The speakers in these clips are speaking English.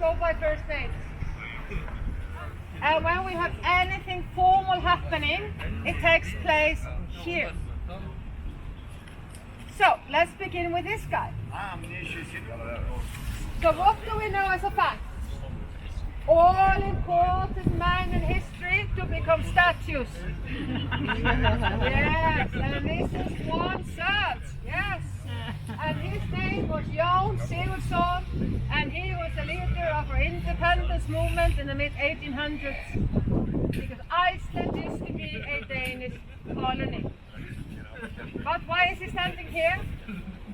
go by first names. And when we have anything formal happening, it takes place here. So let's begin with this guy. So what do we know as a fact? All important men in history to become statues. Yes, and this is one such. Yes. And his name was Jón Sigurðsson, and he was the leader of our independence movement in the mid-1800s, because Iceland used to be a Danish colony. But why is he standing here?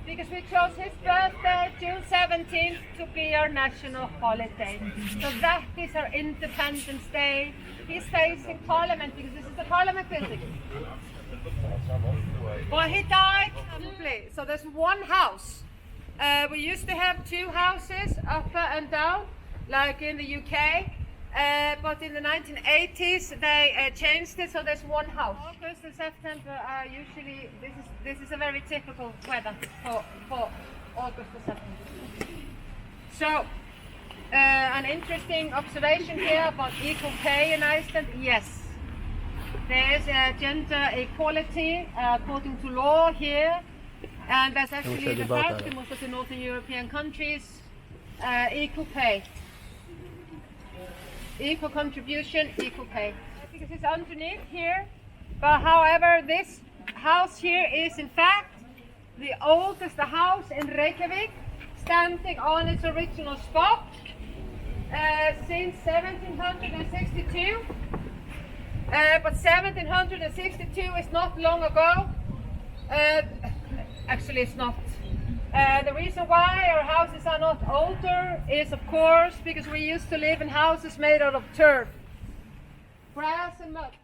Because we chose his birthday, June 17th, to be our national holiday. So that is our Independence Day. He's facing Parliament because this is the Parliament building. Well, he died simply. So there's one house. We used to have two houses, upper and down, like in the UK. But in the 1980s they changed it, so there's one house. August and September are usually, this is a very typical weather for August and September. So an interesting observation here about equal pay in Iceland. Yes, there is gender equality according to law here, and that's actually the fact in most of the Northern European countries. Equal pay. Equal contribution, equal pay. Because it's underneath here, but however this house here is in fact the oldest house in Reykjavik, standing on its original spot since 1762. But 1762 is not long ago. Actually it's not. The reason why our houses are not older is, of course, because we used to live in houses made out of turf, grass and mud.